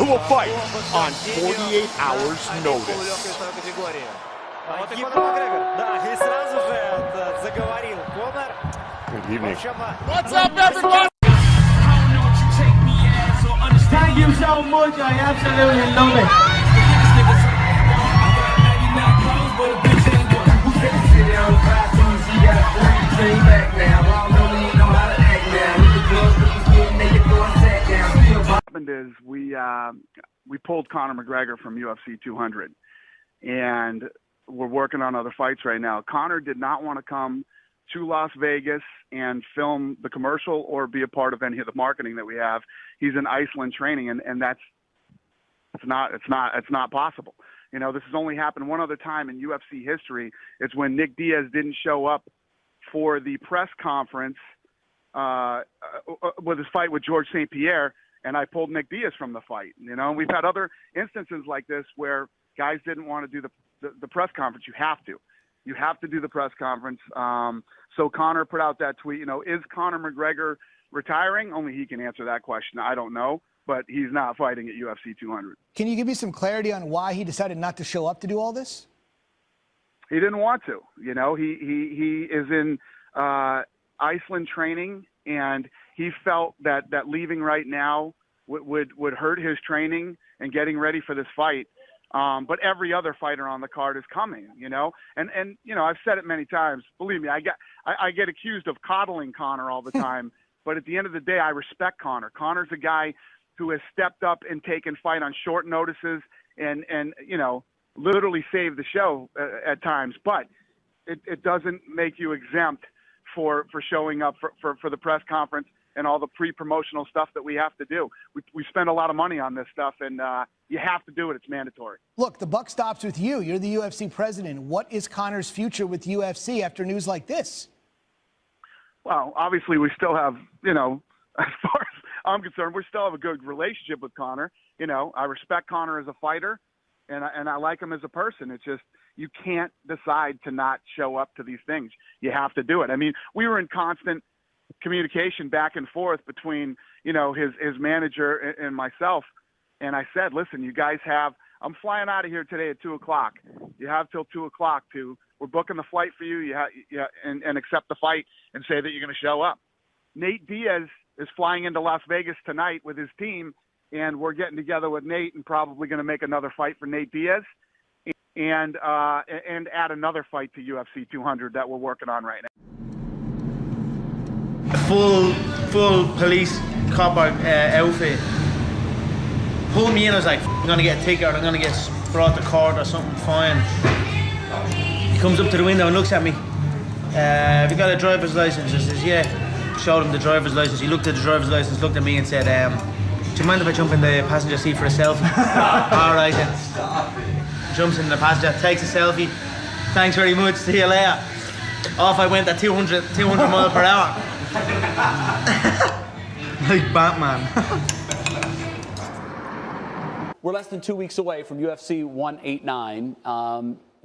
to a fight on 48 hours notice. Good evening. What's up, everybody? Thank you so much. I absolutely love it. What happened is we pulled Conor McGregor from UFC 200, and we're working on other fights right now. Conor did not want to come to Las Vegas and film the commercial or be a part of any of the marketing that we have. He's in Iceland training, and it's not possible. You know, this has only happened one other time in UFC history. It's when Nick Diaz didn't show up for the press conference with his fight with George St. Pierre, and I pulled Nick Diaz from the fight. You know, and we've had other instances like this where guys didn't want to do the press conference. You have to do the press conference. So Conor put out that tweet. You know, is Conor McGregor retiring? Only he can answer that question. I don't know, but he's not fighting at UFC 200. Can you give me some clarity on why he decided not to show up to do all this? He didn't want to. You know, he is in Iceland training, and he felt that leaving right now would hurt his training and getting ready for this fight. But every other fighter on the card is coming, you know, and you know, I've said it many times. Believe me, I get accused of coddling Conor all the time, but at the end of the day, I respect Conor. Conor's a guy who has stepped up and taken fight on short notices and you know, literally saved the show at times. But it doesn't make you exempt for showing up for the press conference and all the pre-promotional stuff that we have to do. We spend a lot of money on this stuff, and you have to do it. It's mandatory. Look, the buck stops with you. You're the UFC president. What is Conor's future with UFC after news like this? Well, obviously, we still have, you know, as far as I'm concerned, we still have a good relationship with Conor. You know, I respect Conor as a fighter, and I like him as a person. It's just you can't decide to not show up to these things. You have to do it. I mean, we were in constant communication back and forth between, you know, his manager and myself. And I said, listen, you guys I'm flying out of here today at 2:00. You have till 2:00 we're booking the flight for you. And accept the fight and say that you're going to show up. Nate Diaz is flying into Las Vegas tonight with his team, and we're getting together with Nate and probably going to make another fight for Nate Diaz and add another fight to UFC 200 that we're working on right now. Full police copper outfit. Pulled me in. I was like, I'm gonna get a ticket, or I'm gonna get brought to court or something. Fine. He comes up to the window and looks at me. Have you got a driver's license? I says, yeah. Showed him the driver's license. He looked at the driver's license, looked at me and said, do you mind if I jump in the passenger seat for a selfie? All right then. Jumps in the passenger, takes a selfie. Thanks very much. See you later. Off I went at 200 miles per hour. Like Batman. We're less than 2 weeks away from UFC 189.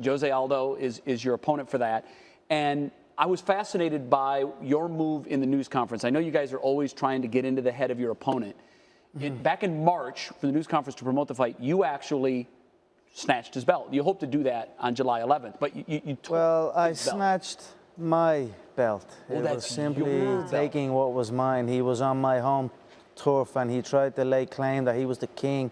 Jose Aldo is your opponent for that. And I was fascinated by your move in the news conference. I know you guys are always trying to get into the head of your opponent. Back in March, for the news conference to promote the fight, you actually snatched his belt. You hope to do that on July 11th, but you took Well, I his belt. snatched my belt. Well, it that's was simply your belt. taking what was mine. He was on my home turf, and he tried to lay claim that he was the king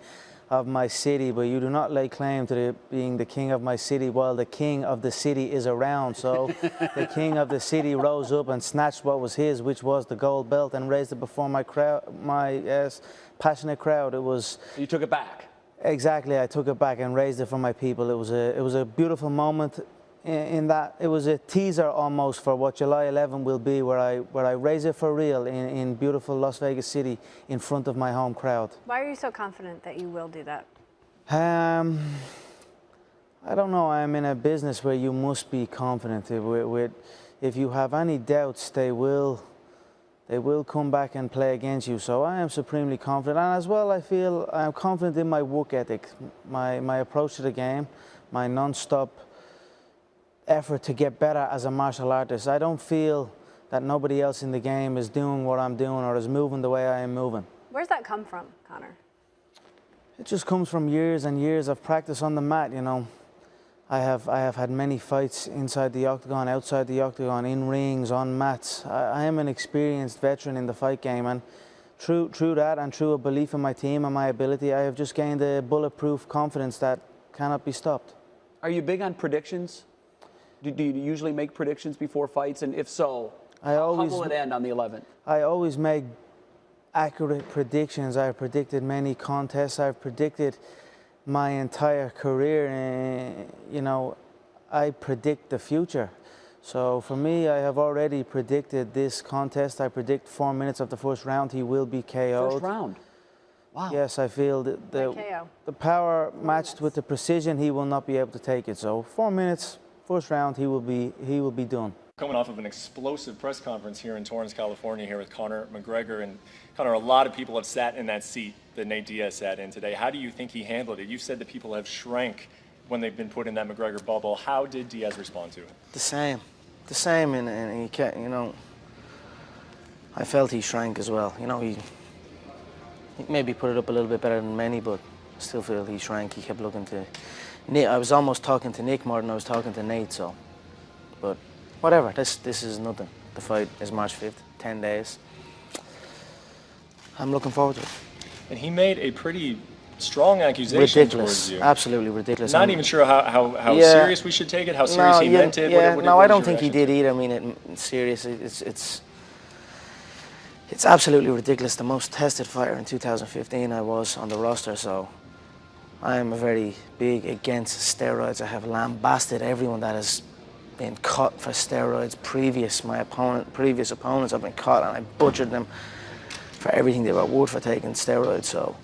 of my city, but you do not lay claim to being the king of my city while the king of the city is around. So the king of the city rose up and snatched what was his, which was the gold belt, and raised it before my crowd, my passionate crowd. It was. You took it back. Exactly, I took it back and raised it for my people. It was a beautiful moment. In that it was a teaser almost for what July 11 will be, where I raise it for real in beautiful Las Vegas City in front of my home crowd. Why are you so confident that you will do that? I don't know. I'm in a business where you must be confident. If you have any doubts, they will come back and play against you. So I am supremely confident, and as well, I feel I'm confident in my work ethic, my approach to the game, my non-stop effort to get better as a martial artist. I don't feel that nobody else in the game is doing what I'm doing or is moving the way I am moving. Where's that come from, Conor? It just comes from years and years of practice on the mat, you know. I have had many fights inside the octagon, outside the octagon, in rings, on mats. I am an experienced veteran in the fight game, and through that and through a belief in my team and my ability, I have just gained a bulletproof confidence that cannot be stopped. Are you big on predictions? Do you usually make predictions before fights? And if so, how will it end on the 11th? I always make accurate predictions. I've predicted many contests. I've predicted my entire career, and you know, I predict the future. So for me, I have already predicted this contest. I predict 4 minutes of the first round he will be KO'd. First round? Wow. Yes, I feel that the power matched with the precision, he will not be able to take it. So 4 minutes, first round, he will be done. Coming off of an explosive press conference here in Torrance, California, here with Conor McGregor, and Conor, a lot of people have sat in that seat that Nate Diaz sat in today. How do you think he handled it? You've said that people have shrank when they've been put in that McGregor bubble. How did Diaz respond to it? The same, and he kept, you know, I felt he shrank as well. You know, he maybe put it up a little bit better than many, but I still feel he shrank. He kept looking to Nick. I was almost talking to Nick more than I was talking to Nate, so, but whatever, this is nothing. The fight is March 5th, 10 days. I'm looking forward to it. And he made a pretty strong accusation towards you. Absolutely ridiculous. Not even sure how serious we should take it, how serious he meant it. Yeah, no, I don't think he did either. I mean, it's serious. It's absolutely ridiculous. The most tested fighter in 2015 I was on the roster, so I am very big against steroids. I have lambasted everyone that has been caught for steroids. Previous opponents have been caught, and I butchered them for everything they were worth for taking steroids. So,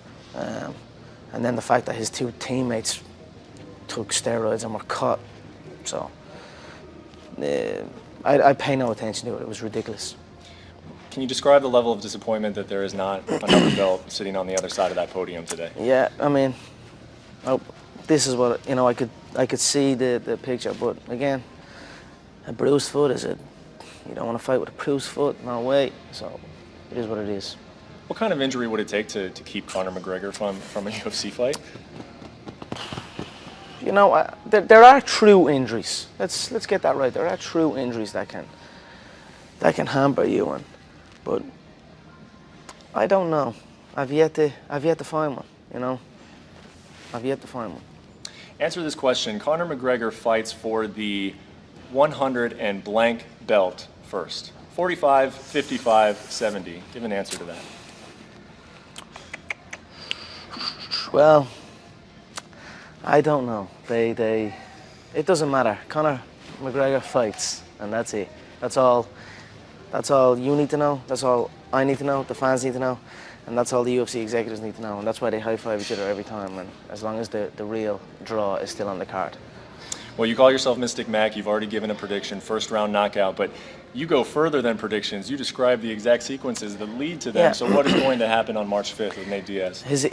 and then the fact that his two teammates took steroids and were caught. So, I pay no attention to it. It was ridiculous. Can you describe the level of disappointment that there is not another belt sitting on the other side of that podium today? Yeah, I mean, this is what, you know, I could see the picture, but again, a bruised foot is it. You don't want to fight with a bruised foot, no way. So it is what it is. What kind of injury would it take to keep Conor McGregor from a UFC fight? You know, there are true injuries. Let's get that right. There are true injuries that can hamper you, but I don't know. I've yet to find one. You know, I've yet to find one. Answer this question. Conor McGregor fights for the 100 and blank belt first. 45, 55, 70. Give an answer to that. Well, I don't know. It doesn't matter. Conor McGregor fights, and that's it. That's all you need to know. That's all I need to know. The fans need to know, and that's all the UFC executives need to know. And that's why they high-five each other every time. And as long as the real draw is still on the card. Well, you call yourself Mystic Mac. You've already given a prediction, first round knockout, but you go further than predictions. You describe the exact sequences that lead to them. Yeah. So what is going to happen on March 5th with Nate Diaz? He's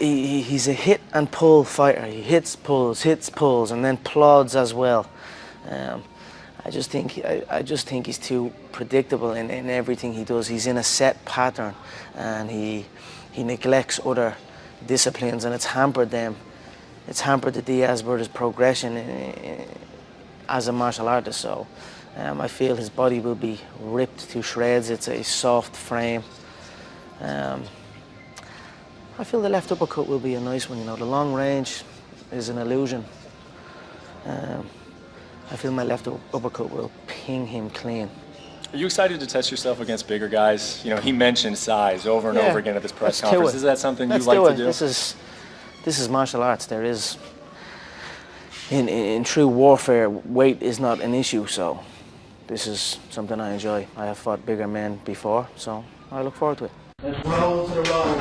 a hit and pull fighter. He hits, pulls, and then plods as well. I just think he's too predictable in everything he does. He's in a set pattern, and he neglects other disciplines, and it's hampered them. It's hampered the Diaz brothers' progression as a martial artist. So I feel his body will be ripped to shreds. It's a soft frame. I feel the left uppercut will be a nice one. You know, the long range is an illusion. I feel my left uppercut will ping him clean. Are you excited to test yourself against bigger guys? You know, he mentioned size over and over again at this press conference. Is that something you like to do? This is martial arts. There is, in true warfare, weight is not an issue. So this is something I enjoy. I have fought bigger men before, so I look forward to it. Let's roll to the rolls.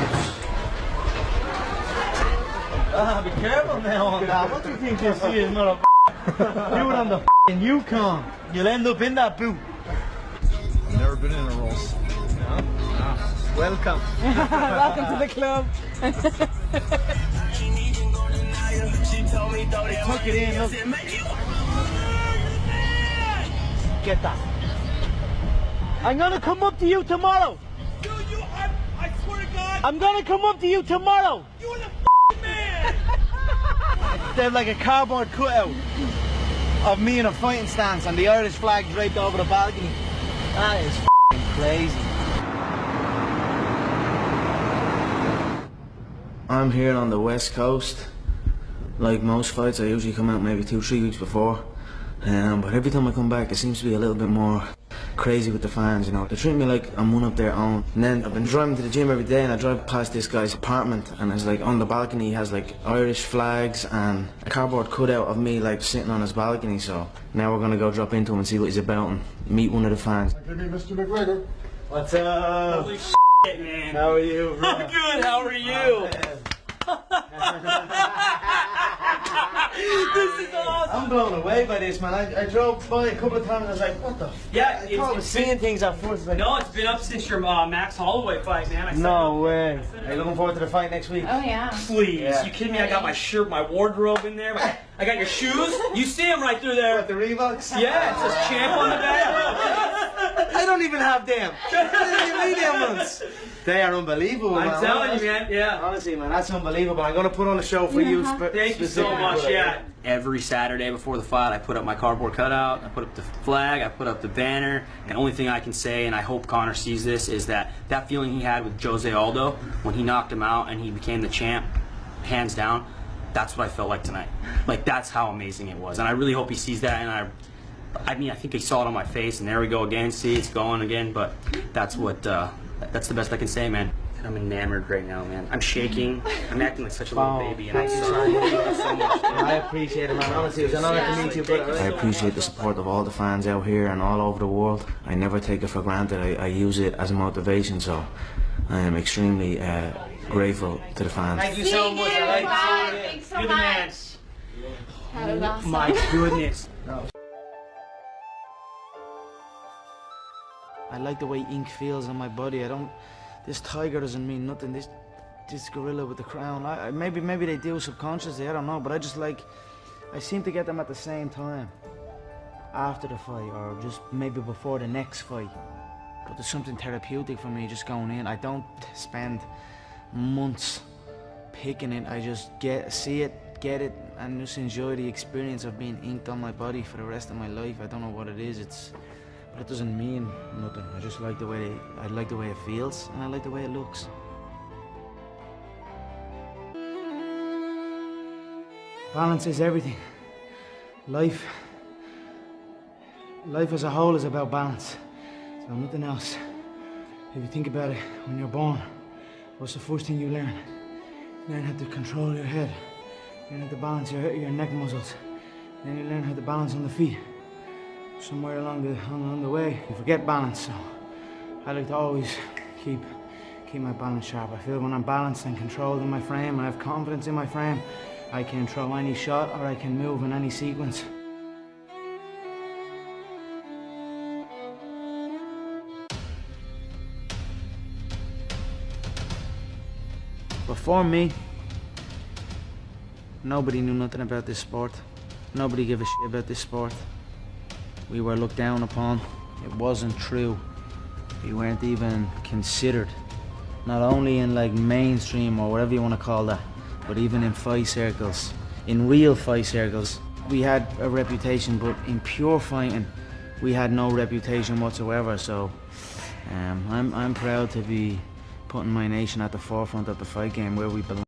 Be careful now on that. What do you think this is, motherfucker? Do it on the f***ing Yukon. You'll end up in that boot. I've never been in a rolls. No? No. Welcome. Welcome to the club. Tuck it in, look. Get that. I'm gonna come up to you tomorrow. I swear to God. I'm gonna come up to you tomorrow. You're the f***ing man. They have like a cardboard cutout of me in a fighting stance and the Irish flag draped over the balcony. That is f***ing crazy. I'm here on the West Coast. Like most fights, I usually come out maybe 2-3 weeks before. But every time I come back, it seems to be a little bit more crazy with the fans, you know. They treat me like I'm one of their own. And then I've been driving to the gym every day and I drive past this guy's apartment and it's like on the balcony he has like Irish flags and a cardboard cutout of me like sitting on his balcony. So now we're gonna go drop into him and see what he's about and meet one of the fans. Give me Mr. McGregor. What's up? Holy shit, man. How are you, bro? I'm good, how are you? This is awesome. I'm blown away by this, man. I drove by a couple of times and I was like, what the f? Yeah, I was seeing things at first. Like, no, it's been up since your Max Holloway fight, man. No way. Are you looking forward to the fight next week? Oh, yeah. Please. Yeah. You kidding me? I got my shirt, my wardrobe in there. I got your shoes. You see them right through there. What, the Reeboks? Yeah, it says champ on the back. I don't even have them. I didn't even them ones. They are unbelievable, man. I'm telling you, man. Yeah. Honestly, man, that's unbelievable. I'm going to put on a show for you. Thank you so much, yeah. Every Saturday before the fight, I put up my cardboard cutout, I put up the flag, I put up the banner, and the only thing I can say, and I hope Conor sees this, is that feeling he had with Jose Aldo when he knocked him out and he became the champ, hands down, that's what I felt like tonight. Like, that's how amazing it was. And I really hope he sees that, and I mean, I think he saw it on my face, and there we go again, see, it's going again, but that's the best I can say, man. I'm enamored right now, man. I'm shaking. I'm acting like such a little baby, and I'm sorry. Thank you so much. I appreciate it, man. Honestly, it was an honor to meet you, brother. I appreciate the support of all the fans out here and all over the world. I never take it for granted. I use it as a motivation, so I am extremely grateful to the fans. Thank you so much. Thanks so You're the man. That was awesome. My goodness. I like the way ink feels on my body. This tiger doesn't mean nothing. This gorilla with the crown. Maybe they do subconsciously. I don't know. But I seem to get them at the same time, after the fight, or just maybe before the next fight. But there's something therapeutic for me just going in. I don't spend months picking it. I just see it, get it, and just enjoy the experience of being inked on my body for the rest of my life. I don't know what it is. But it doesn't mean nothing. I just like the way it feels, and I like the way it looks. Balance is everything. Life as a whole is about balance. So nothing else. If you think about it, when you're born, what's the first thing you learn? You learn how to control your head. You learn how to balance your neck muscles. Then you learn how to balance on the feet. Somewhere along the way, you forget balance. So I like to always keep my balance sharp. I feel when I'm balanced and controlled in my frame, and I have confidence in my frame, I can throw any shot or I can move in any sequence. Before me, nobody knew nothing about this sport. Nobody gave a shit about this sport. We were looked down upon. It wasn't true. We weren't even considered. Not only in like mainstream or whatever you want to call that, but even in fight circles, in real fight circles. We had a reputation, but in pure fighting, we had no reputation whatsoever. So I'm proud to be putting my nation at the forefront of the fight game where we belong.